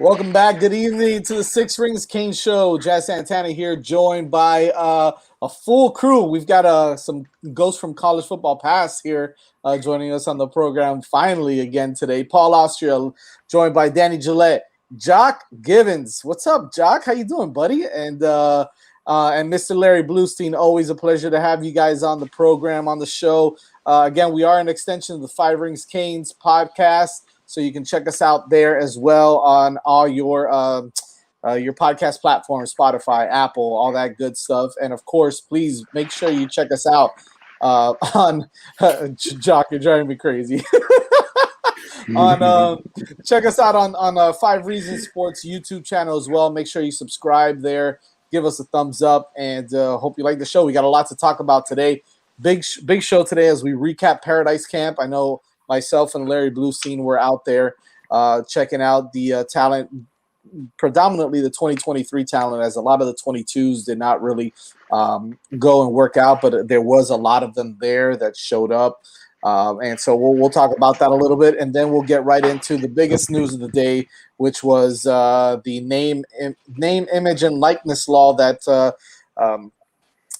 Welcome back. Good evening to the Six Rings Kane Show. Jazz Santana here, joined by a full crew. We've got some ghosts from College Football Pass here joining us on the program finally again today. Paul Austria, joined by Danny Gillette. Jock Givens. What's up, Jock? How you doing, buddy? And Mr. Larry Bluestein, always a pleasure to have you guys on the program, on the show. Again, we are an extension of the Five Rings Canes podcast. So you can check us out there as well on all your podcast platforms, Spotify, Apple, all that good stuff. And, of course, please make sure you check us out on Jock, you're driving me crazy. Check us out on Five Reasons Sports YouTube channel as well. Make sure you subscribe there. Give us a thumbs up, and hope you like the show. We got a lot to talk about today. Big show today as we recap Paradise Camp. I know myself and Larry Bluestein were out there checking out the talent, predominantly the 2023 talent, as a lot of the 22s did not really go and work out, but there was a lot of them there that showed up. And so we'll talk about that a little bit, and then we'll get right into the biggest news of the day, which was the name, image, and likeness law that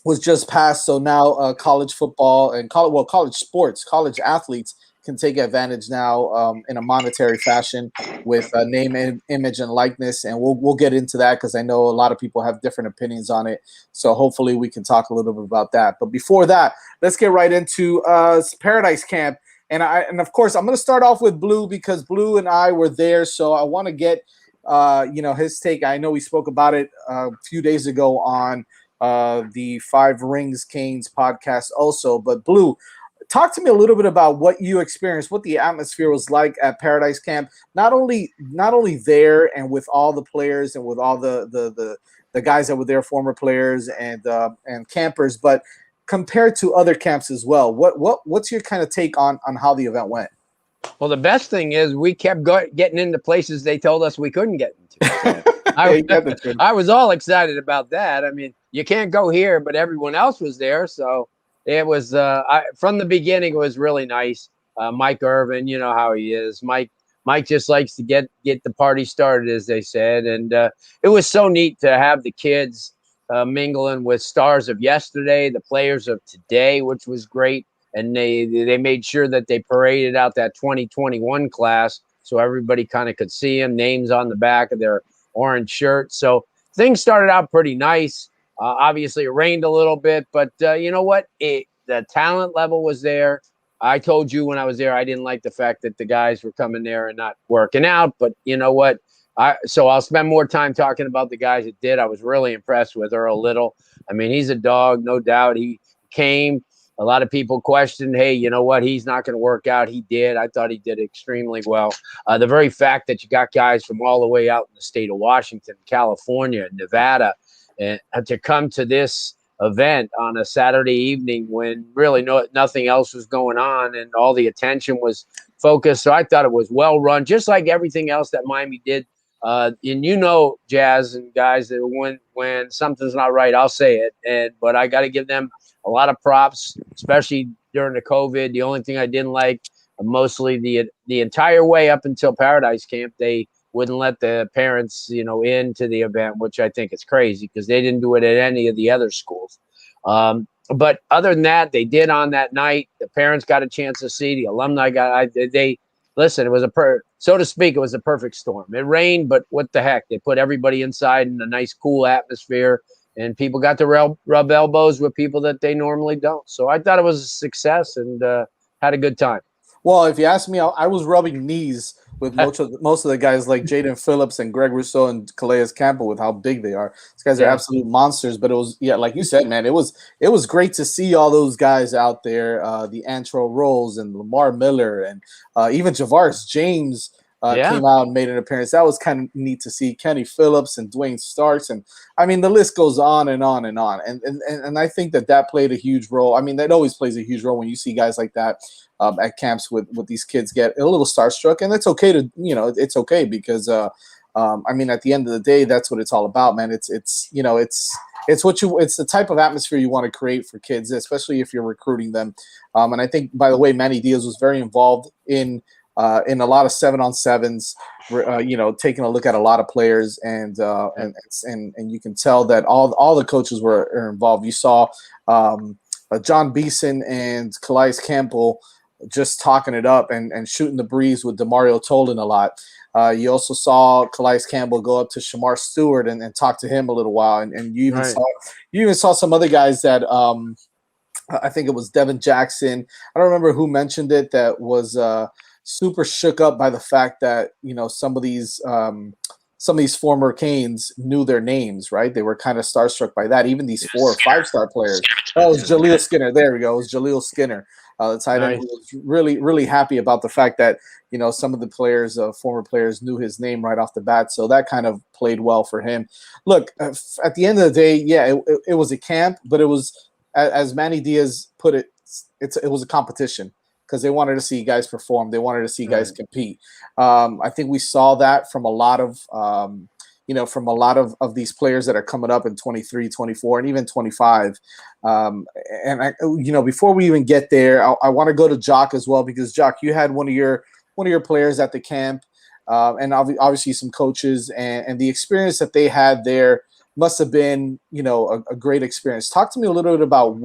was just passed. So now college football and college sports, college athletes can take advantage now in a monetary fashion with name, image, and likeness, and we'll get into that because I know a lot of people have different opinions on it. So hopefully we can talk a little bit about that. But before that, let's get right into Paradise Camp, and of course I'm going to start off with Blue because Blue and I were there, so I want to get his take. I know we spoke about it a few days ago on the Five Rings Canes podcast also, but Blue, talk to me a little bit about what you experienced, what the atmosphere was like at Paradise Camp, not only there and with all the players and with all the guys that were there, former players and campers, but compared to other camps as well. What's your kind of take on how the event went? Well, the best thing is we kept getting into places they told us we couldn't get into. So I was all excited about that. I mean, you can't go here, but everyone else was there, so it was from the beginning. It was really nice. Mike Irvin, you know how he is. Mike just likes to get the party started, as they said, and it was so neat to have the kids mingling with stars of yesterday, the players of today, which was great. And they made sure that they paraded out that 2021 class so everybody kind of could see them, names on the back of their orange shirts. So things started out pretty nice. Obviously, it rained a little bit, but you know what? The talent level was there. I told you when I was there, I didn't like the fact that the guys were coming there and not working out. But you know what? So I'll spend more time talking about the guys that did. I was really impressed with Earl Little. I mean, he's a dog, no doubt. He came. A lot of people questioned, hey, you know what? He's not going to work out. He did. I thought he did extremely well. The very fact that you got guys from all the way out in the state of Washington, California, Nevada, and to come to this event on a Saturday evening when really nothing else was going on and all the attention was focused. So I thought it was well run, just like everything else that Miami did. And you know, Jazz and guys, that when something's not right, I'll say it. But I got to give them a lot of props, especially during the COVID. The only thing I didn't like, mostly the entire way up until Paradise Camp, they wouldn't let the parents, into the event, which I think is crazy because they didn't do it at any of the other schools. But other than that, they did on that night. The parents got a chance to see. The alumni listen, it was so to speak, it was a perfect storm. It rained, but what the heck? They put everybody inside in a nice, cool atmosphere, and people got to rub elbows with people that they normally don't. So I thought it was a success and had a good time. Well, if you ask me, I was rubbing knees with most of the guys like Jaden Phillips and Greg Rousseau and Calais Campbell with how big they are. These guys are absolute monsters. But it was, like you said, man, it was great to see all those guys out there, the Antro Rolls and Lamar Miller and even Javaris James came out and made an appearance. That was kind of neat to see. Kenny Phillips and Dwayne Starks, and I mean the list goes on and on and on. And I think that played a huge role. I mean, that always plays a huge role when you see guys like that at camps with these kids get a little starstruck, and it's okay to it's okay because I mean at the end of the day that's what it's all about, man. It's the type of atmosphere you want to create for kids, especially if you're recruiting them. And I think, by the way, Manny Diaz was very involved in in a lot of 7-on-7s. Taking a look at a lot of players, and you can tell that all the coaches are involved. You saw John Beeson and Calais Campbell just talking it up and shooting the breeze with Demario Tolan a lot. You also saw Calais Campbell go up to Shamar Stewart and talk to him a little while, and you even saw some other guys that I think it was Devin Jackson. I don't remember who mentioned it, that was super shook up by the fact that some of these former Canes knew their names, right? They were kind of starstruck by that. Even these 4 or 5-star players. Oh, it was Jaleel Skinner. There we go. It was Jaleel Skinner, the tight end, who was really, really happy about the fact that some of the players, former players, knew his name right off the bat. So that kind of played well for him. Look, at the end of the day, yeah, it was a camp, but it was, as Manny Diaz put it, it was a competition, because they wanted to see guys perform. They wanted to see guys compete. I think we saw that from a lot of, these players that are coming up in 23, 24, and even 25. Before we even get there, I want to go to Jock as well, because Jock, you had one of your players at the camp, and obviously some coaches, and the experience that they had there must have been, a great experience. Talk to me a little bit about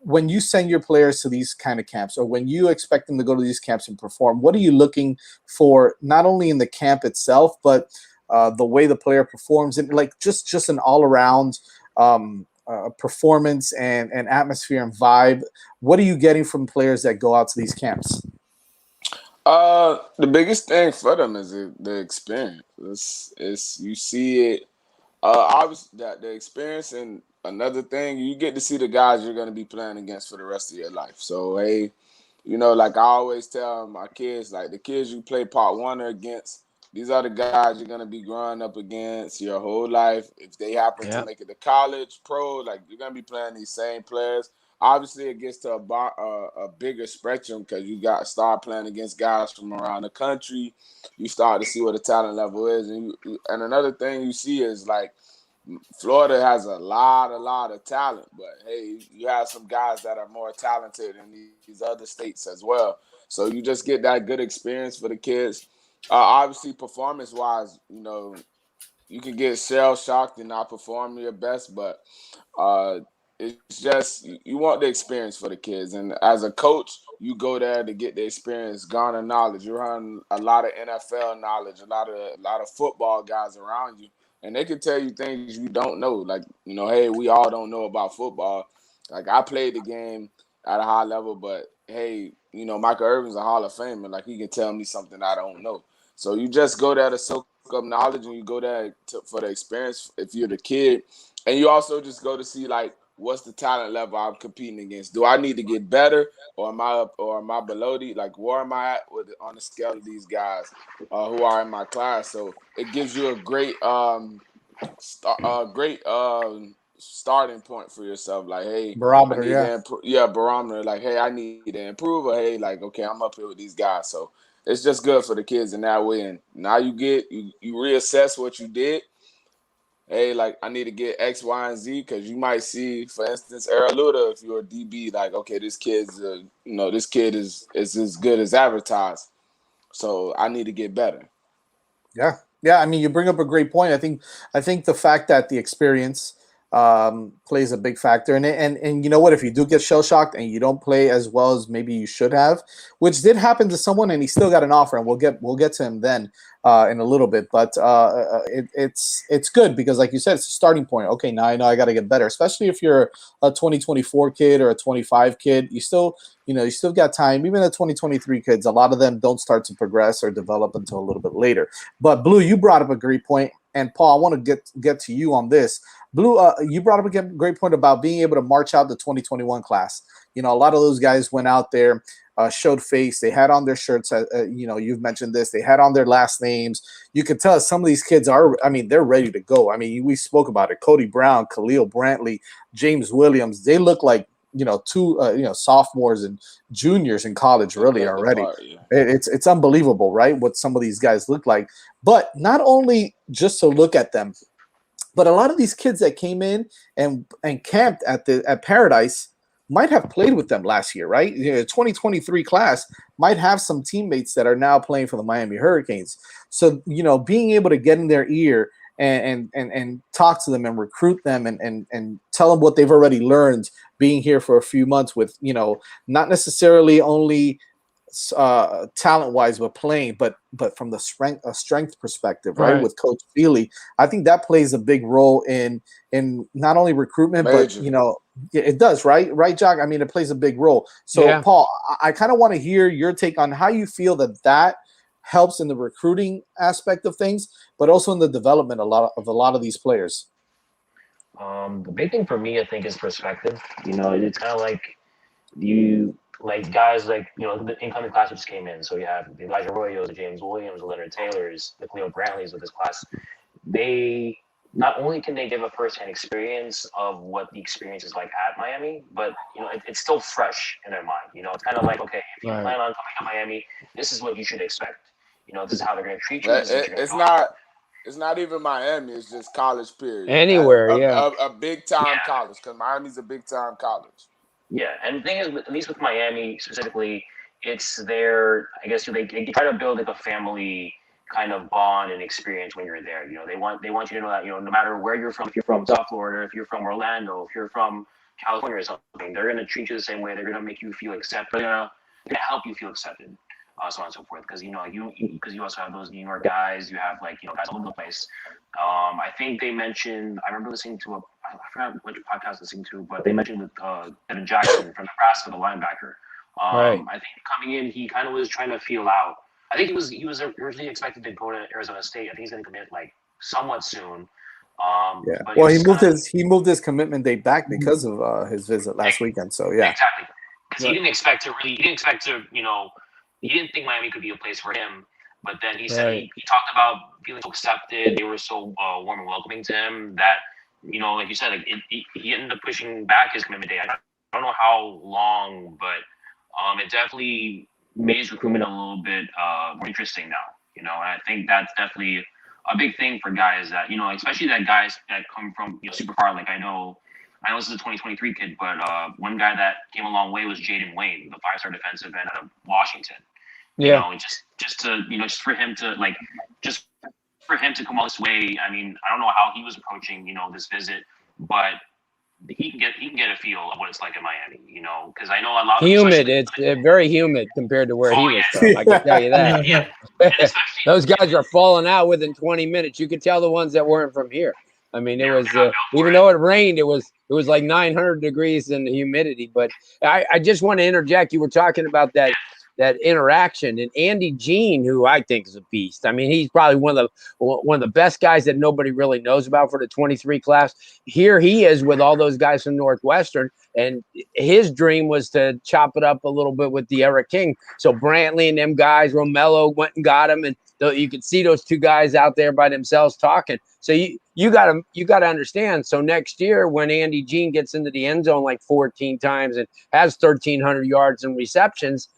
when you send your players to these kind of camps, or when you expect them to go to these camps and perform, what are you looking for, not only in the camp itself, but the way the player performs, and like just an all around performance and atmosphere and vibe? What are you getting from players that go out to these camps? The biggest thing for them is the experience. It's you see it. Obviously, that the experience, and another thing, you get to see the guys you're going to be playing against for the rest of your life. So, hey, like I always tell my kids, like the kids you play part one or against, these are the guys you're going to be growing up against your whole life. If they happen to make it to college, pro, like you're going to be playing these same players. Obviously, it gets to a bigger spectrum, because you got to start playing against guys from around the country. You start to see what the talent level is, and another thing you see is like Florida has a lot of talent, but hey, you have some guys that are more talented in these other states as well. So you just get that good experience for the kids. Obviously, performance-wise, you can get shell shocked and not perform your best, but it's just you want the experience for the kids. And as a coach, you go there to get the experience, garner knowledge. You run a lot of NFL knowledge, a lot of football guys around you, and they can tell you things you don't know. Like, hey, we all don't know about football. Like, I played the game at a high level, but hey, Michael Irvin's a Hall of Famer. Like, he can tell me something I don't know. So you just go there to soak up knowledge, and you go there for the experience if you're the kid. And you also just go to see, like, what's the talent level I'm competing against? Do I need to get better, or am I up, or am I below the, like, where am I at on the scale of these guys who are in my class? So it gives you a great starting point for yourself. Like, hey, Barometer, I need to improve. Barometer. Like, hey, I need to improve, or hey, like, okay, I'm up here with these guys. So it's just good for the kids in that way. And now you reassess what you did. Hey, like, I need to get X, Y, and Z, because you might see, for instance, Earl Luda, if you're a DB, like, okay, this kid is as good as advertised. So I need to get better. Yeah. I mean, you bring up a great point. I think the fact that the experience plays a big factor in it, and you know what? If you do get shell shocked and you don't play as well as maybe you should have, which did happen to someone, and he still got an offer, and we'll get to him then in a little bit. But it's good, because, like you said, it's a starting point. Okay, now I know I got to get better, especially if you're a 2024 kid or a 25 kid. You still got time. Even the 2023 kids, a lot of them don't start to progress or develop until a little bit later. But Blue, you brought up a great point, and Paul, I want to get to you on this. Blue, you brought up a great point about being able to march out the 2021 class. A lot of those guys went out there, showed face. They had on their shirts. You've mentioned this. They had on their last names. You could tell some of these kids they're ready to go. I mean, we spoke about it. Cody Brown, Khalil Brantley, James Williams. They look like, two, sophomores and juniors in college really already. It's unbelievable, right? What some of these guys look like. But not only just to look at them, but a lot of these kids that came in and camped at Paradise, might have played with them last year, right? 2023 class might have some teammates that are now playing for the Miami Hurricanes. So, being able to get in their ear and talk to them and recruit them and tell them what they've already learned being here for a few months with, not necessarily only talent wise, but playing, but from the strength perspective, right? With Coach Feely, I think that plays a big role in not only recruitment, Major. but it does, right, Jock? I mean, it plays a big role. So, Yeah. Paul, I kind of want to hear your take on how you feel that helps in the recruiting aspect of things, but also in the development a lot of these players. The big thing for me, I think, is perspective. It's kind of like guys like the incoming class that just came in. So you have the Elijah Arroyos, the James Williams, the Leonard Taylors, the Cleo Brantleys with this class. They not only can they give a firsthand experience of what the experience is like at Miami, but it's still fresh in their mind. It's kind of like, okay, if you plan on coming to Miami, this is what you should expect. This is how they're going to treat you. It's not even Miami. It's just college, period. Anywhere, a big time college, because Miami's a big time college. Yeah, and the thing is, at least with Miami specifically, it's their, I guess they try to build like a family kind of bond and experience when you're there. They want you to know that no matter where you're from, if you're from South Florida, if you're from Orlando, if you're from California or something, they're gonna treat you the same way. They're gonna make you feel accepted. They're gonna help you feel accepted, so on and so forth. Because you also have those New York guys. You have guys all over the place. I think they mentioned. I remember listening to I forgot which podcast I was listening to, but they mentioned Devin Jackson from Nebraska, the linebacker. I think coming in, he kind of was trying to feel out. I think he was originally expected to go to Arizona State. I think he's going to commit somewhat soon. But well, he moved his commitment date back because of his visit last weekend. So yeah, exactly. Because he didn't expect to. He didn't think Miami could be a place for him. But then he said he talked about feeling so accepted. They were so warm and welcoming to him that like you said, he ended up pushing back his commitment date. I don't know how long, but it definitely made his recruitment a little bit more interesting now. And I think that's definitely a big thing for guys that especially that guys that come from super far. Like I know this is a 2023 kid, but one guy that came a long way was Jaden Wayne, the 5-star defensive end out of Washington. Just for him to come all this way. I mean, I don't know how he was approaching this visit, but he can get a feel of what it's like in Miami, because I know a lot of humid. It's very humid compared to where he was from. I can tell you that. Those guys are falling out within 20 minutes. You could tell the ones that weren't from here. I mean, it was even though it rained, it was like 900 degrees in the humidity. But I just want to interject. You were talking about that interaction, and Andy Jean, who I think is a beast. I mean, he's probably one of the best guys that nobody really knows about for the 23 class. Here he is with all those guys from Northwestern, and his dream was to chop it up a little bit with the Eric King. So Brantley and them guys, Romello went and got him, and you could see those two guys out there by themselves talking. So you got to understand. So next year, when Andy Jean gets into the end zone like 14 times and has 1,300 yards and receptions,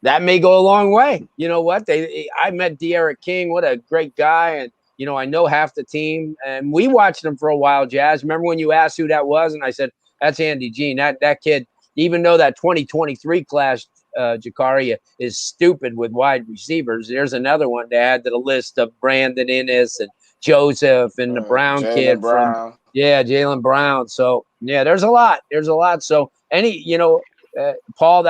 that may go a long way. You know what? I met De'Aaron King. What a great guy. And, I know half the team. And we watched him for a while, Jazz. Remember when you asked who that was? And I said, that's Andy Jean. That kid, even though that 2023 class, Jakari, is stupid with wide receivers, there's another one to add to the list of Brandon Innes and Joseph and the Brown kid from – Jaylen Brown. So, there's a lot. So, Paul,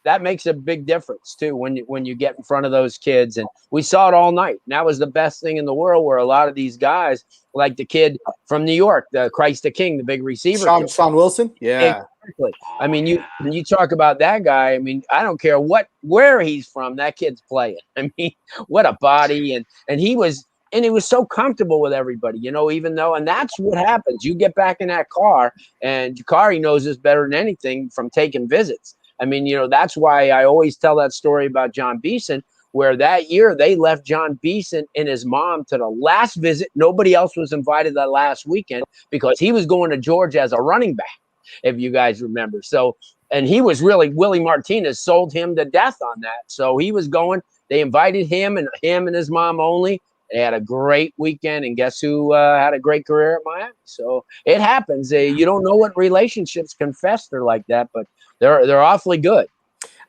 that makes a big difference too when you get in front of those kids, and we saw it all night. And that was the best thing in the world, where a lot of these guys, like the kid from New York, the Christ the King, the big receiver, Sean Wilson. Yeah, exactly. I mean, you talk about that guy. I mean, I don't care where he's from. That kid's playing. I mean, what a body, and he was. And he was so comfortable with everybody, even though, and that's what happens. You get back in that car, and Jakari knows this better than anything from taking visits. I mean, that's why I always tell that story about John Beeson, where that year they left John Beeson and his mom to the last visit. Nobody else was invited that last weekend because he was going to Georgia as a running back, if you guys remember. So, and he was really, Willie Martinez sold him to death on that. So he was going, they invited him and his mom only. They had a great weekend, and guess who had a great career at Miami? So it happens. You don't know what relationships can fester like that, but they're awfully good.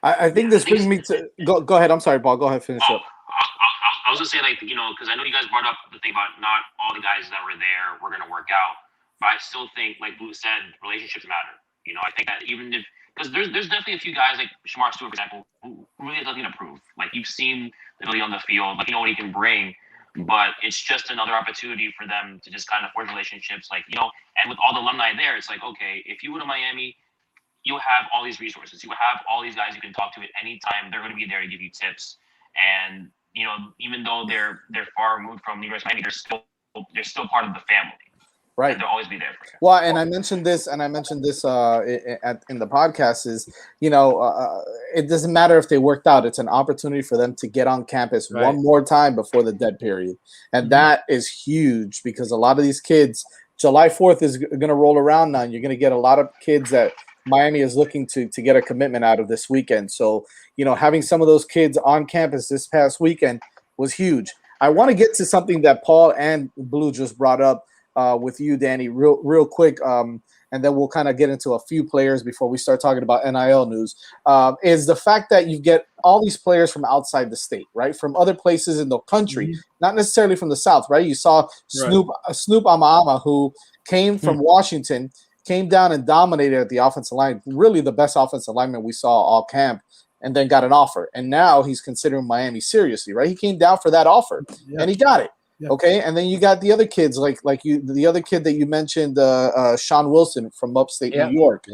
I think this brings me to go ahead. I'm sorry, Paul. Go ahead, finish up. I was gonna say, like, because I know you guys brought up the thing about not all the guys that were there were gonna work out, but I still think, like Blue said, relationships matter. I think that even if because there's definitely a few guys like Shamar Stewart, for example, who really has nothing to prove. Like, you've seen the ability on the field, like, what he can bring, but it's just another opportunity for them to just kind of forge relationships, like, and with all the alumni there, it's like, okay, if you go to Miami, you have all these resources. You have all these guys you can talk to at any time. They're going to be there to give you tips. And even though they're far removed from New York, Miami, they're still part of the family. Right. And they'll always be there for you. Well, and I mentioned this, in the podcast is, it doesn't matter if they worked out. It's an opportunity for them to get on campus one more time before the dead period. And that is huge because a lot of these kids, July 4th is going to roll around now, and you're going to get a lot of kids that Miami is looking to get a commitment out of this weekend. So, having some of those kids on campus this past weekend was huge. I want to get to something that Paul and Blue just brought up with you, Danny, real quick, and then we'll kind of get into a few players before we start talking about NIL news, is the fact that you get all these players from outside the state, right, from other places in the country, not necessarily from the South, right? You saw Snoop Ama, who came from Washington, came down and dominated at the offensive line, really the best offensive lineman we saw all camp, and then got an offer. And now he's considering Miami seriously, right? He came down for that offer, and he got it. Yeah. Okay, and then you got the other kids, like the other kid that you mentioned, Sean Wilson from upstate New York,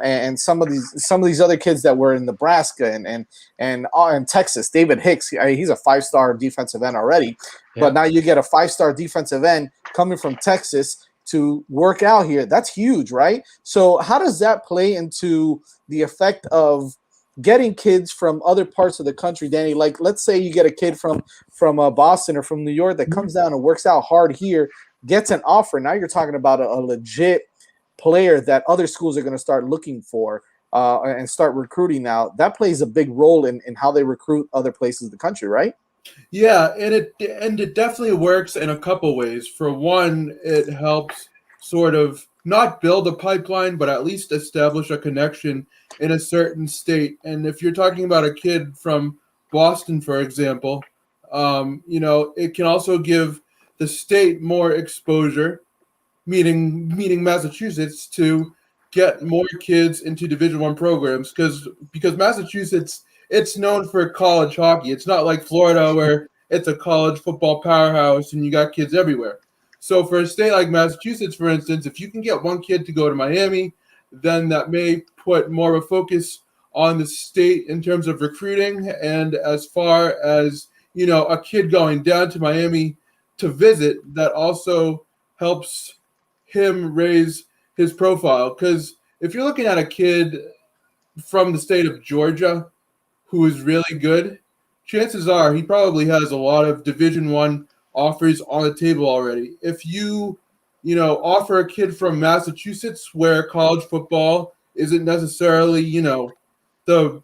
and some of these other kids that were in Nebraska and Texas. David Hicks, he's a 5-star defensive end already, but now you get a 5-star defensive end coming from Texas to work out here. That's huge, right? So how does that play into the effect of getting kids from other parts of the country, Danny? Like, let's say you get a kid from Boston or from New York that comes down and works out hard here, gets an offer. Now you're talking about a legit player that other schools are going to start looking for and start recruiting now. That plays a big role in how they recruit other places in the country, right? Yeah, and it definitely works in a couple ways. For one, it helps sort of not build a pipeline, but at least establish a connection in a certain state. And if you're talking about a kid from Boston, for example, it can also give the state more exposure, meaning Massachusetts, to get more kids into Division I programs because Massachusetts, it's known for college hockey. It's not like Florida where it's a college football powerhouse and you got kids everywhere. So for a state like Massachusetts, for instance, if you can get one kid to go to Miami, then that may put more of a focus on the state in terms of recruiting. And as far as, a kid going down to Miami to visit, that also helps him raise his profile. Because if you're looking at a kid from the state of Georgia who is really good, chances are he probably has a lot of Division I offers on the table already. If you offer a kid from Massachusetts where college football isn't necessarily, the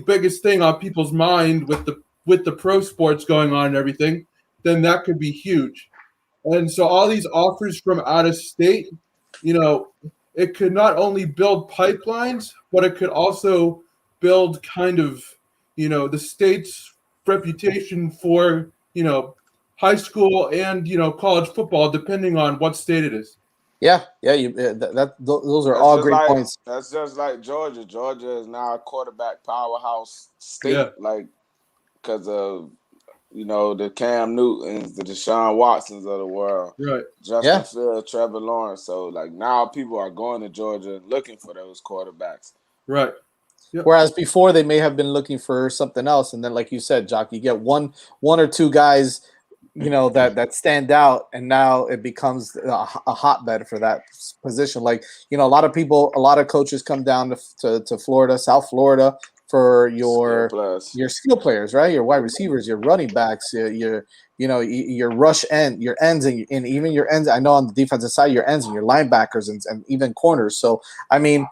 biggest thing on people's mind with the pro sports going on and everything, then that could be huge. And so all these offers from out of state, it could not only build pipelines, but it could also build kind of, the state's reputation for, high school and, college football, depending on what state it is. Yeah. Those are all great points. That's just like Georgia. Georgia is now a quarterback powerhouse state, because of the Cam Newtons, the Deshaun Watsons of the world, right? Justin Fields, Trevor Lawrence. So now people are going to Georgia and looking for those quarterbacks, right? Yep. Whereas before they may have been looking for something else, and then, like you said, Jock, you get one or two guys, that stand out, and now it becomes a hotbed for that position. Like, a lot of coaches come down to Florida, South Florida, for your skill players, right? Your wide receivers, your running backs, your rush end, your ends, and even your ends. I know on the defensive side, your ends and your linebackers and even corners. So I mean,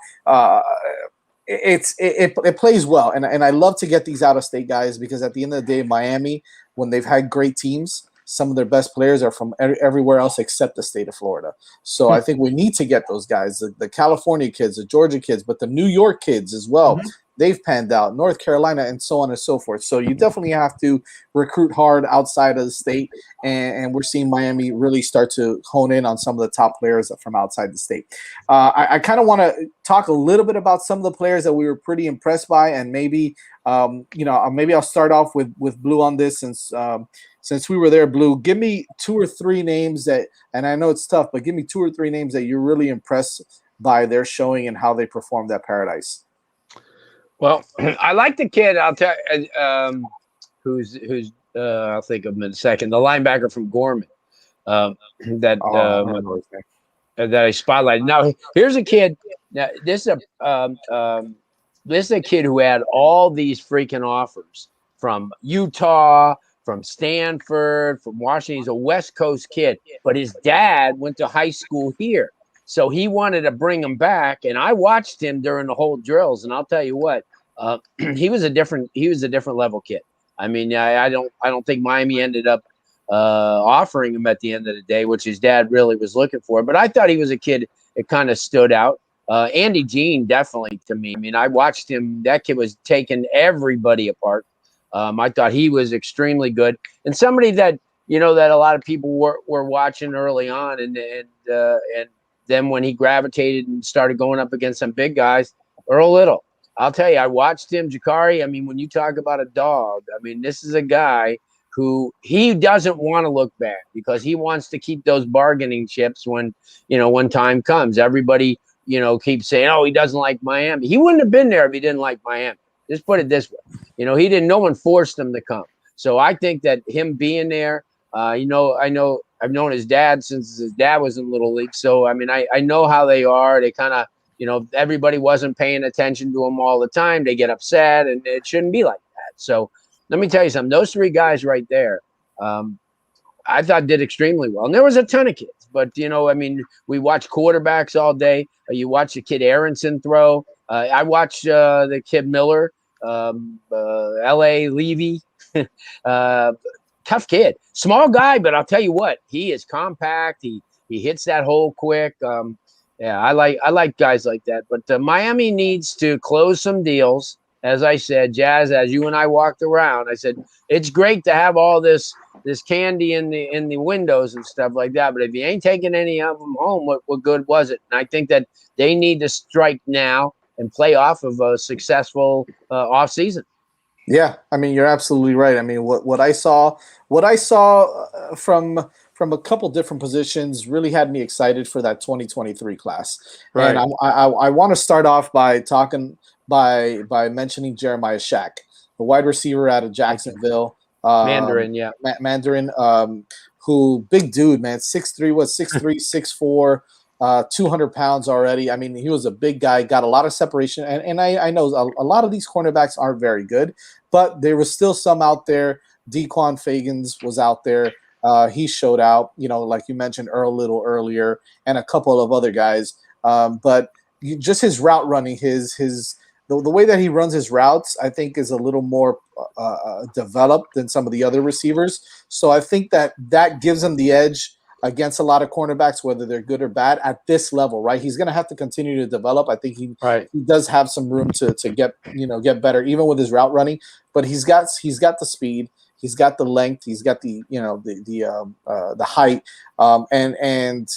it plays well, and I love to get these out of state guys because at the end of the day, Miami, when they've had great teams, some of their best players are from everywhere else except the state of Florida. So I think we need to get those guys, the California kids, the Georgia kids, but the New York kids as well. Mhm. They've panned out, North Carolina, and so on and so forth. So you definitely have to recruit hard outside of the state, and we're seeing Miami really start to hone in on some of the top players from outside the state. I kind of want to talk a little bit about some of the players that we were pretty impressed by, and maybe maybe I'll start off with Blue on this since we were there. Blue, give me 2 or 3 names that, and I know it's tough, but give me 2 or 3 names that you're really impressed by their showing and how they performed at Paradise. Well, I like the kid. I'll tell who's I'll think of him in a second. The linebacker from Gorman that I spotlighted. Now here's a kid. Now this is a kid who had all these freaking offers from Utah, from Stanford, from Washington. He's a West Coast kid, but his dad went to high school here. So he wanted to bring him back, and I watched him during the whole drills. And I'll tell you what, he was a different level kid. I mean, I don't think Miami ended up offering him at the end of the day, which his dad really was looking for. But I thought he was a kid that kind of stood out. Andy Jean, definitely to me. I mean, I watched him. That kid was taking everybody apart. I thought he was extremely good, and somebody that that a lot of people were watching early on, and then when he gravitated and started going up against some big guys, Earl Little. I'll tell you, I watched him, Jakari. I mean, when you talk about a dog, I mean, this is a guy who he doesn't want to look bad because he wants to keep those bargaining chips when time comes. Everybody, keeps saying, oh, he doesn't like Miami. He wouldn't have been there if he didn't like Miami. Just put it this way. No one forced him to come. So I think that him being there, I've known his dad since his dad was in Little League. So, I mean, I know how they are. They kind of, everybody wasn't paying attention to them all the time. They get upset, and it shouldn't be like that. So let me tell you something. Those 3 guys right there, I thought did extremely well. And there was a ton of kids. But, I mean, we watch quarterbacks all day. You watch the kid Aronson throw. I watched the kid Miller, L.A. Levy. Tough kid, small guy, but I'll tell you what, he is compact. He hits that hole quick. I like guys like that. But Miami needs to close some deals. As I said, Jazz, as you and I walked around, I said it's great to have all this candy in the windows and stuff like that. But if you ain't taking any of them home, what good was it? And I think that they need to strike now and play off of a successful off season. Yeah, I mean, you're absolutely right. I mean, what I saw from a couple different positions really had me excited for that 2023 class. Right. And I want to start off by mentioning Jeremiah Shack, the wide receiver out of Jacksonville. Mandarin, yeah. Mandarin, who big dude, man, 6'3", 6'4", 200 pounds already. I mean, he was a big guy, got a lot of separation. And I know a lot of these cornerbacks aren't very good, but there was still some out there. Dequan Fagans was out there. He showed out, like you mentioned Earl Little earlier, and a couple of other guys. But just his route running, the way that he runs his routes, I think is a little more developed than some of the other receivers. So I think that gives him the edge against a lot of cornerbacks, whether they're good or bad at this level, right? He's going to have to continue to develop. I think he does have some room to get better, even with his route running. But he's got the speed, he's got the length, he's got the height, and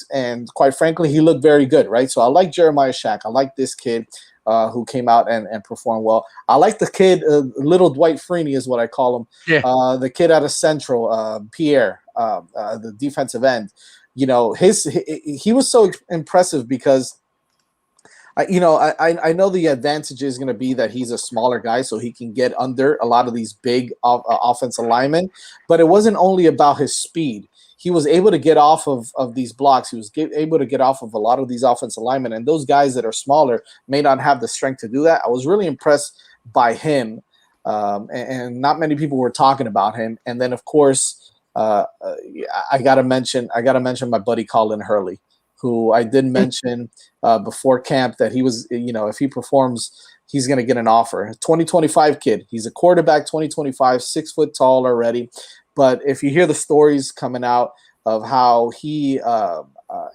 quite frankly, he looked very good, right? So I like Jeremiah Shack. I like this kid who came out and performed well. I like the kid, little Dwight Freeney is what I call him. Yeah. The kid out of Central, Pierre. The defensive end, he was so impressive because I know the advantage is going to be that he's a smaller guy, so he can get under a lot of these big offensive linemen. But it wasn't only about his speed. He was able to get off of these blocks. He was able to get off of a lot of these offensive linemen. And those guys that are smaller may not have the strength to do that. I was really impressed by him, and not many people were talking about him. And then, of course, I gotta mention my buddy Colin Hurley, who I did mention before camp that he was, if he performs, he's gonna get an offer. 2025 kid, he's a quarterback, 2025, 6 foot tall already, But if you hear the stories coming out of how he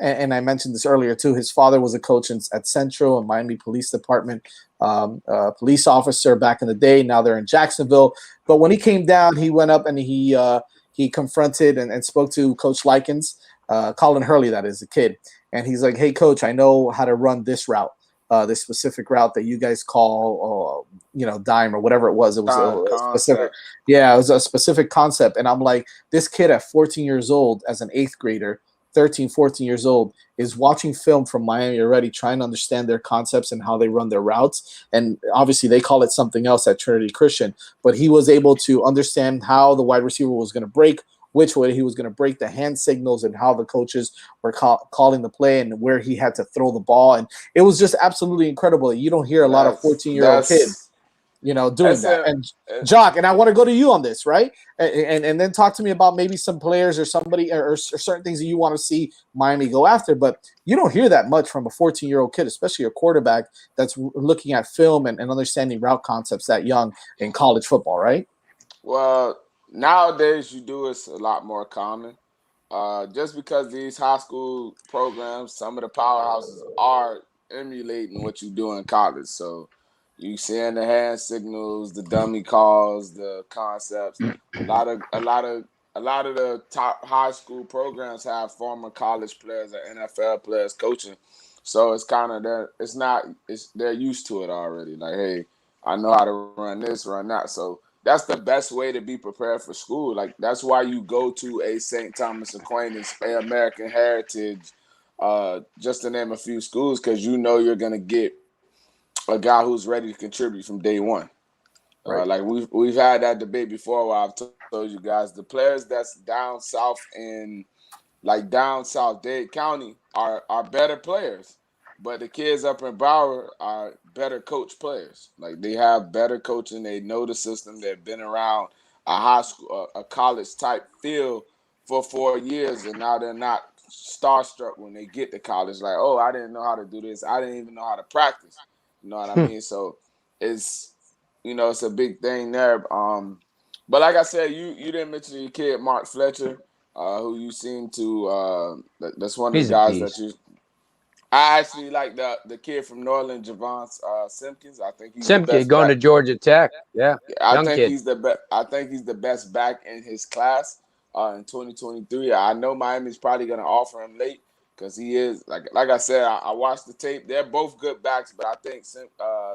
and I mentioned this earlier too, his father was a coach at Central and Miami Police Department, police officer back in the day. Now they're in Jacksonville. But when he came down, he went up and he confronted and spoke to Coach Likens, Colin Hurley, that is, a kid. And he's like, hey, coach, I know how to run this route, this specific route that you guys call, dime or whatever it was. It was a specific. Yeah, it was a specific concept. And I'm like, this kid at 14 years old, as an eighth grader, 13, 14 years old, is watching film from Miami already, trying to understand their concepts and how they run their routes. And obviously they call it something else at Trinity Christian, but he was able to understand how the wide receiver was going to break, which way he was going to break, the hand signals, and how the coaches were calling the play and where he had to throw the ball. And it was just absolutely incredible. You don't hear a lot of 14-year-old kids doing that. And Jock, and I want to go to you on this, right? And then talk to me about maybe some players or somebody or certain things that you want to see Miami go after. But you don't hear that much from a 14-year-old kid, especially a quarterback that's looking at film and understanding route concepts that young in college football, right? Well, nowadays you do, it's a lot more common. Just because these high school programs, some of the powerhouses are emulating what you do in college. So you seeing the hand signals, the dummy calls, the concepts. A lot of the top high school programs have former college players or NFL players coaching. So it's kind of that. They're used to it already. Like, hey, I know how to run this, run that. So that's the best way to be prepared for school. Like, that's why you go to a St. Thomas Aquinas, a American Heritage, just to name a few schools, because you're gonna get a guy who's ready to contribute from day one. Right. Like we've had that debate before where I've told you guys, the players that's down south in Dade County are better players, but the kids up in Broward are better coach players. Like, they have better coaching, they know the system, they've been around a high school, a college type field for 4 years, and now they're not starstruck when they get to college. Like, oh, I didn't know how to do this, I didn't even know how to practice. You know what I mean? So it's it's a big thing there. But like I said, you didn't mention your kid Mark Fletcher, who you seem to that's one of the guys that you. I actually like the kid from Norland, Javon Simpkins. I think he's the best going back. to Georgia Tech. Yeah, I think he's the best. I think he's the best back in his class in 2023. I know Miami's probably going to offer him late because he is like I said. I watched the tape. They're both good backs, but I think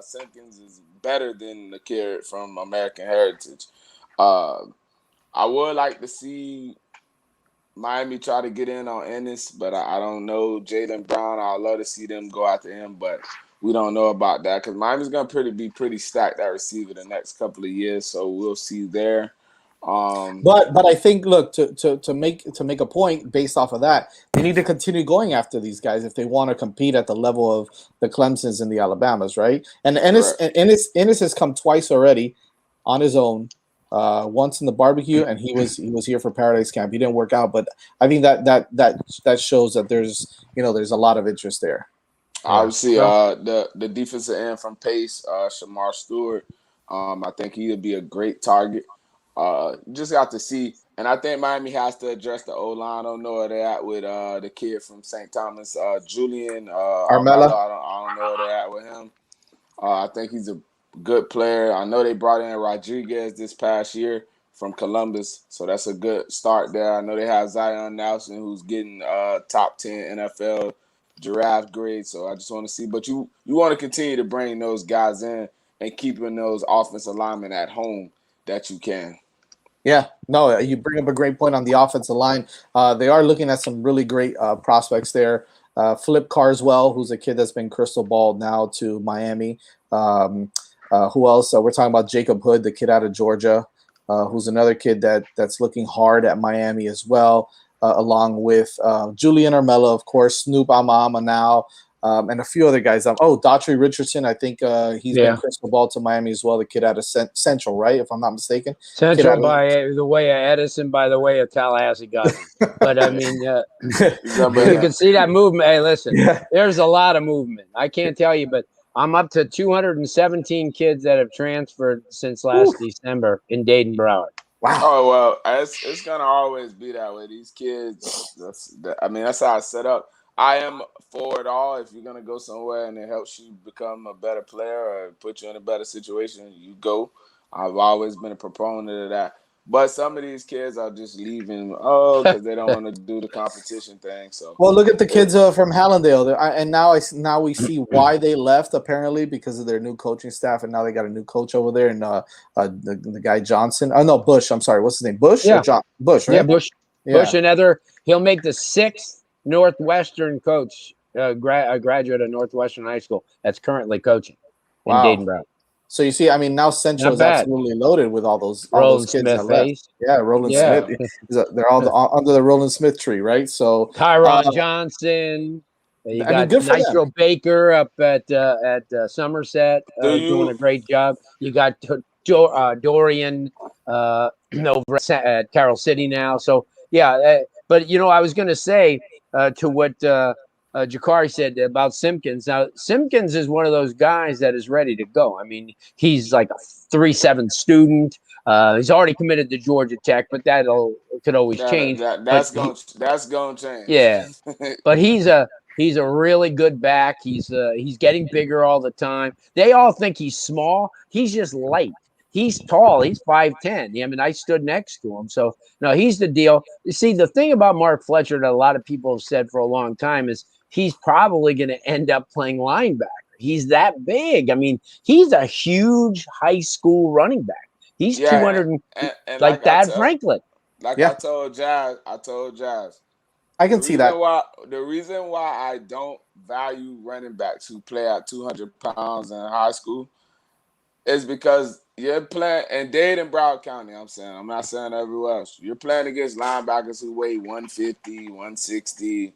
Simpkins is better than the kid from American Heritage. I would like to see Miami try to get in on Ennis, but I don't know. Jaylen Brown, I'd love to see them go after him, but we don't know about that because Miami's going to be pretty stacked at receiver the next couple of years, so we'll see there. But I think, look, to make a point based off of that, they need to continue going after these guys if they want to compete at the level of the Clemsons and the Alabamas, right? And Ennis has come twice already on his own. Once in the barbecue, and he was here for Paradise Camp. He didn't work out, but I think that shows that there's a lot of interest there. Obviously, the defensive end from Pace, Shamar Stewart, I think he would be a great target. Just got to see, and I think Miami has to address the O-line. I don't know where they're at with the kid from St. Thomas, Julian Armella. I don't know where they're at with him. I think he's a good player. I know they brought in Rodriguez this past year from Columbus, so that's a good start there. I know they have Zion Nelson, who's getting top 10 NFL draft grade. So I just want to see, but you want to continue to bring those guys in and keeping those offensive linemen at home that you can. Yeah, no, you bring up a great point on the offensive line. They are looking at some really great prospects there. Flip Carswell, who's a kid that's been crystal balled now to Miami. Who else? We're talking about Jacob Hood, the kid out of Georgia, who's another kid that's looking hard at Miami as well, along with Julian Armella, of course, Snoop Ama now, and a few other guys. Daughtry Richardson, I think he's been crystal ball to Miami as well, the kid out of Central, right, if I'm not mistaken. Central by the way of Edison, by the way of Tallahassee guys. But, I mean, you can see that movement. Hey, listen, there's a lot of movement. I can't tell you, but I'm up to 217 kids that have transferred since last December in Dade and Broward. Wow. Oh well, it's gonna always be that way. These kids, I mean, that's how I set up. I am for it all. If you're gonna go somewhere and it helps you become a better player or put you in a better situation, you go. I've always been a proponent of that. But some of these kids are just leaving, because they don't want to do the competition thing. So, Well, look at the it, kids from Hallandale, and now we see why they left. Apparently, because of their new coaching staff, and now they got a new coach over there, and the guy Johnson. Oh no, Bush. I'm sorry, what's his name? Bush or Yeah. John Bush? Yeah, Right? Bush Yeah. and other. He'll make the 6th Northwestern coach, a graduate of Northwestern High School that's currently coaching in Wow. Dayton Brown. So you see, I mean, now Central Not is bad. absolutely loaded with all those Roland kids that Smith left. face. Yeah, Roland Yeah. Smith. They're all under the Roland Smith tree, right? So, Tyron Johnson. You I mean, got good for them. Nitro Baker up at Somerset do doing a you great job. You got Dorian over at Carroll City now. So yeah, but I was going to say to what Jakari said about Simpkins. Now Simpkins is one of those guys that is ready to go. I mean, he's like a 3.7 student. He's already committed to Georgia Tech, but could always change. But that's gonna change. yeah, but he's a really good back. He's getting bigger all the time. They all think he's small. He's just light. He's tall. He's 5'10". I mean, I stood next to him. So no, he's the deal. You see, the thing about Mark Fletcher that a lot of people have said for a long time is he's probably going to end up playing linebacker. He's that big. I mean, he's a huge high school running back. He's Yeah, 200 and like Dad Franklin. Yeah, I told Jazz. I The can see that. reason why I don't value running backs who play at 200 pounds in high school is because you're playing in Dade and Broward County. I'm not saying everywhere else. You're playing against linebackers who weigh 150, 160.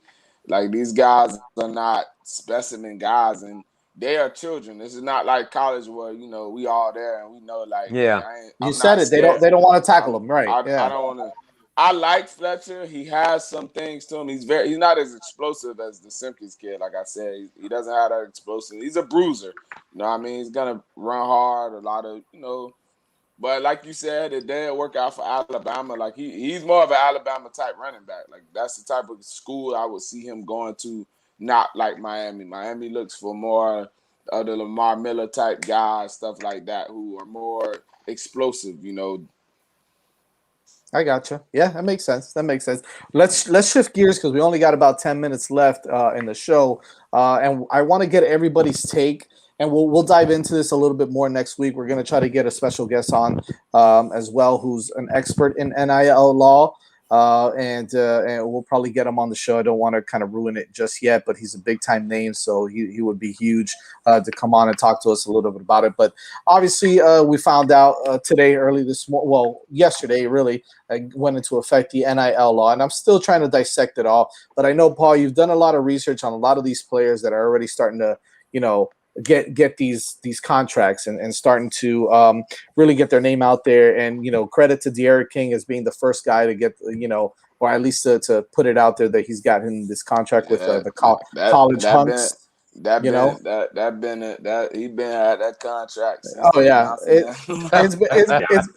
Like, these guys are not specimen guys, and they are children. This is not like college where we all there and we know, like, hey, Yeah. You I'm said not it. scared. They don't want to tackle him, right? I Yeah. don't want to. I like Fletcher. He has some things to him. He's not as explosive as the Simpkins kid. Like I said, he doesn't have that explosive. He's a bruiser. You know what I mean? He's gonna run hard. A lot of But like you said, it didn't work out for Alabama. Like, he's more of an Alabama type running back. Like, that's the type of school I would see him going to. Not like Miami. Miami looks for more of the Lamar Miller type guys, stuff like that, who are more explosive. I gotcha. Yeah, that makes sense. That makes sense. Let's shift gears because we only got about 10 minutes left in the show, and I want to get everybody's take. And we'll dive into this a little bit more next week. We're going to try to get a special guest on as well, who's an expert in NIL law, and we'll probably get him on the show. I don't want to kind of ruin it just yet, but he's a big time name, so he would be huge to come on and talk to us a little bit about it. But obviously, we found out today, early this morning, well, yesterday, really, went into effect the NIL law, and I'm still trying to dissect it all. But I know, Paul, you've done a lot of research on a lot of these players that are already starting to, get these contracts and starting to really get their name out there. And credit to De'Aaron King as being the first guy to get or at least to put it out there that he's gotten this contract with the college that been hunks. You know, he been had that contract since oh they yeah, announced it.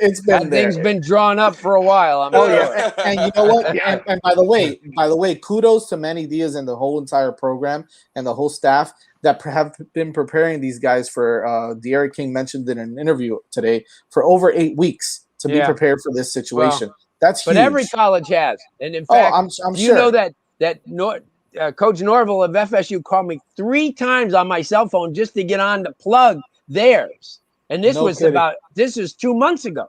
it's been That there. thing's been drawn up for a while, I'm Oh sure. yeah, and you know what? Yeah. And by the way, kudos to Manny Diaz and the whole entire program and the whole staff that have been preparing these guys for. De'Aaron King mentioned in an interview today for over 8 weeks to be Yeah. prepared for this situation. Well, That's but huge. every college has. And in Oh, fact, I'm do you know sure. that Coach Norville of FSU called me 3 times on my cell phone just to get on to plug theirs. And this No was kidding. this is 2 months ago.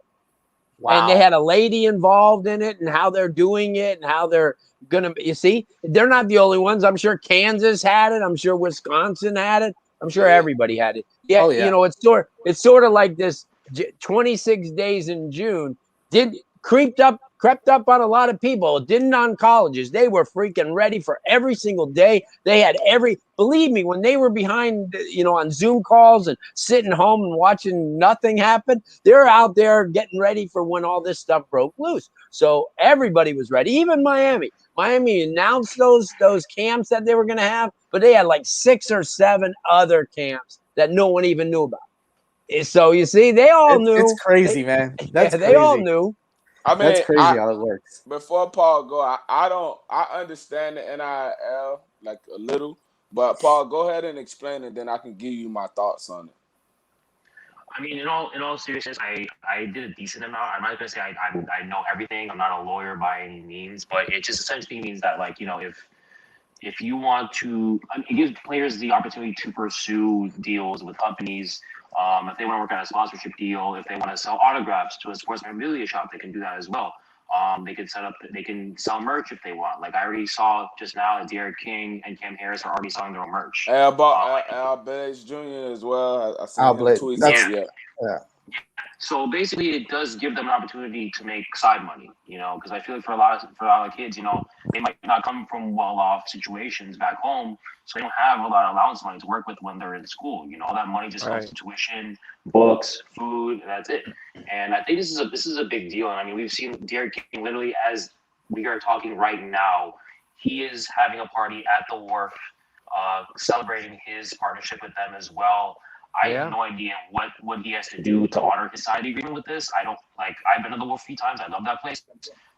Wow. And they had a lady involved in it and how they're doing it and how they're going to, you see, they're not the only ones. I'm sure Kansas had it. I'm sure Wisconsin had it. I'm sure everybody had it. Yeah. Oh, yeah. It's sort of like this 26 days in June crept up on a lot of people. It didn't on colleges. They were freaking ready for every single day. They had believe me, when they were behind, on Zoom calls and sitting home and watching nothing happen, they're out there getting ready for when all this stuff broke loose. So everybody was ready, even Miami. Miami announced those camps that they were going to have, but they had like 6 or 7 other camps that no one even knew about. So you see, they all knew. It's crazy, man. That's they all crazy. knew. I mean, That's crazy how it works. before Paul go, I understand the NIL like a little, but Paul, go ahead and explain it, then I can give you my thoughts on it. I mean, in all seriousness, I did a decent amount. I'm not gonna say I know everything. I'm not a lawyer by any means, but it just essentially means that, like, if you want to, it gives players the opportunity to pursue deals with companies. If they want to work on a sponsorship deal, if they want to sell autographs to a sports memorabilia shop, they can do that as well. They can sell merch if they want. Like, I already saw just now that Derek King and Cam Harris are already selling their own merch. And about Al Bates Jr. as well. I seen him tweet. Yeah. So basically, it does give them an opportunity to make side money, because I feel like for a lot of kids, they might not come from well-off situations back home, so they don't have a lot of allowance money to work with when they're in school. All that money just goes to tuition, books, food, and that's it. And I think this is a big deal. And I mean, we've seen Derek King literally, as we are talking right now, he is having a party at the Wharf, celebrating his partnership with them as well. I have no idea what he has to do to honor his side agreement with this. I've been to the Wolf a few times. I love that place,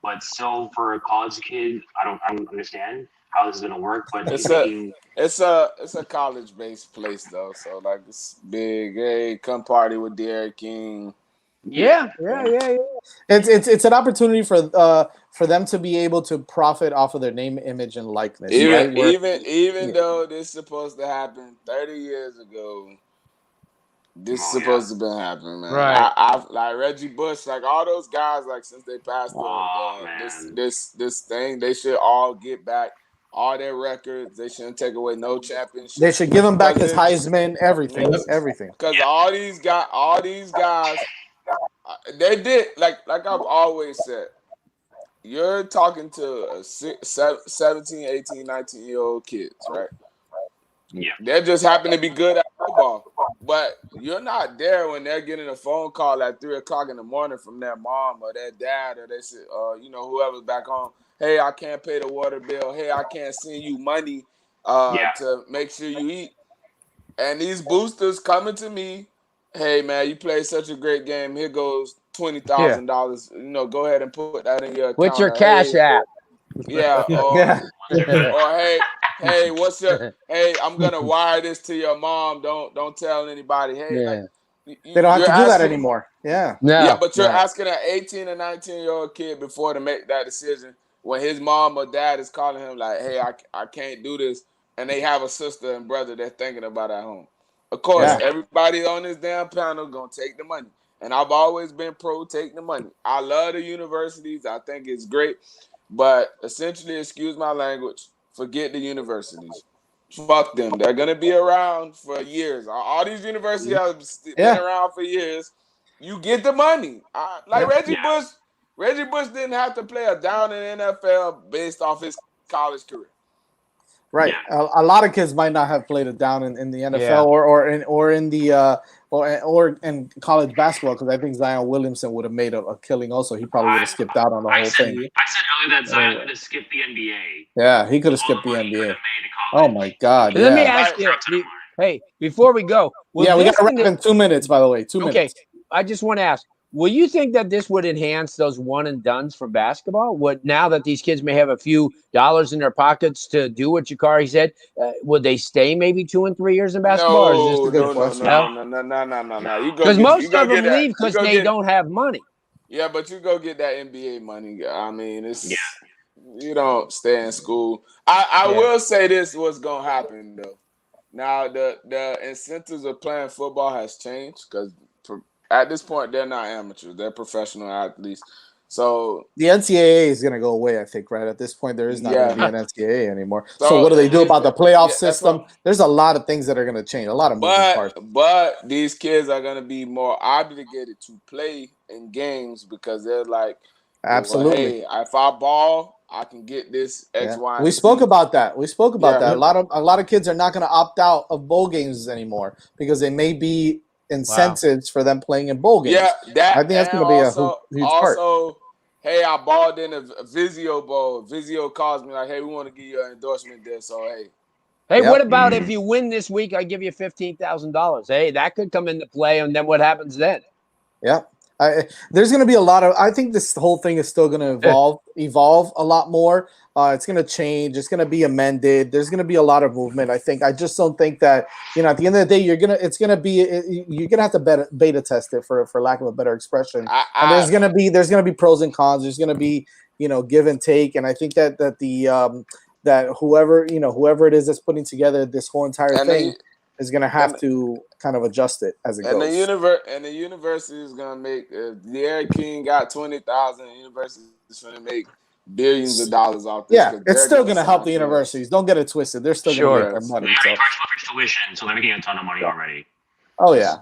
but still, for a college kid, I don't understand how this is gonna work. But it's a college based place though, so like it's big. Hey, come party with Derek King. Yeah. It's an opportunity for them to be able to profit off of their name, image, and likeness. Even though this is supposed to happen 30 years ago. This is supposed to be happening, man. Right. I like Reggie Bush, like all those guys, like since they passed this thing, they should all get back all their records. They shouldn't take away no championships. They should give him back his Heisman, everything. Because all these guys, they did like I've always said. You're talking to 17, 18, 19-year-old kids, right? Yeah. They just happen to be good at football. But you're not there when they're getting a phone call at 3:00 in the morning from their mom or their dad or whoever's back home. Hey, I can't pay the water bill. Hey, I can't send you money to make sure you eat. And these boosters coming to me, hey man, you played such a great game. Here goes $20,000. Go ahead and put that in your account. What's your cash app? Yeah. Or hey, what's your? Hey, I'm gonna wire this to your mom. Don't tell anybody. Hey, they don't have to do that anymore. Yeah. Yeah, but you're asking an 18 or 19-year-old kid before to make that decision when his mom or dad is calling him like, hey, I can't do this, and they have a sister and brother they're thinking about at home. Of course, everybody on this damn panel gonna take the money, and I've always been pro taking the money. I love the universities. I think it's great. But essentially, excuse my language, forget the universities. Fuck them. They're going to be around for years. All these universities have been around for years. You get the money. Reggie Bush didn't have to play a down in the NFL based off his college career. Right. A lot of kids might not have played it down in the NFL or in college basketball, because I think Zion Williamson would have made a killing also. He probably would have skipped out on the whole thing. I said earlier that Zion would have skipped the NBA. Yeah, he could have skipped the NBA. Oh my God. Let me ask you, hey, before we go. We got to wrap in 2 minutes, by the way. 2 minutes. Okay, I just want to ask, will you think that this would enhance those one and dones for basketball? Now that these kids may have a few dollars in their pockets to do what Jakari said, would they stay maybe 2 and 3 years in basketball? Or is this a good question? No. Because most of them leave because they don't have money. Yeah, but you go get that NBA money. I mean, you don't stay in school. I will say this: what's gonna happen though? Now the incentives of playing football has changed because at this point they're not amateurs; they're professional athletes. So the NCAA is going to go away, I think, right? At this point, there is not going to be an NCAA anymore. So what do they do about the playoff system? There's a lot of things that are going to change, a lot of moving parts. But these kids are going to be more obligated to play in games because they're like, absolutely. Hey, if I ball, I can get this X, Y, and we Z. spoke about that. A lot of kids are not going to opt out of bowl games anymore because they may be incentives for them playing in bowl games. Yeah, I think that's going to be a huge part. Also, hey, I balled in a Vizio bowl. Vizio calls me like, hey, we want to give you an endorsement there. So, hey, what about if you win this week, I give you $15,000? Hey, that could come into play, and then what happens then? Yeah. There's going to be a lot of. I think this whole thing is still going to evolve a lot more. It's going to change. It's going to be amended. There's going to be a lot of movement. I think. I just don't think that at the end of the day, you're gonna have to beta test it for lack of a better expression. And there's gonna be pros and cons. There's gonna be give and take. And I think that whoever it is that's putting together this whole entire thing is going to have to kind of adjust it as it goes. The university is going to make the Eric King got 20,000. The university is going to make billions of dollars off this. Yeah, it's still going to help the universities. Don't get it twisted. They're still going to make their money. They already charged for tuition, so they're making a ton of money already. Oh yeah.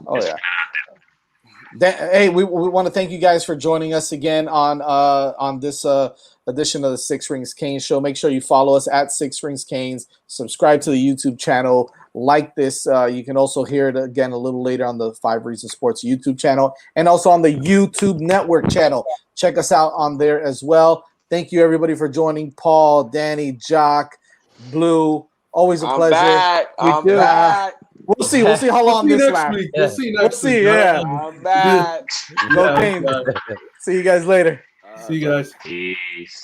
Hey, we want to thank you guys for joining us again on this edition of the Six Rings Canes show. Make sure you follow us at Six Rings Canes. Subscribe to the YouTube channel. Like this. You can also hear it again a little later on the 5 Reasons Sports YouTube channel and also on the YouTube Network channel. Check us out on there as well. Thank you, everybody, for joining. Paul, Danny, Jock, Blue. Always a pleasure. I'm back. We'll see how long this lasts. We'll see next week. Yeah. I'm back. Go Canes. See you guys later. See you guys. Peace.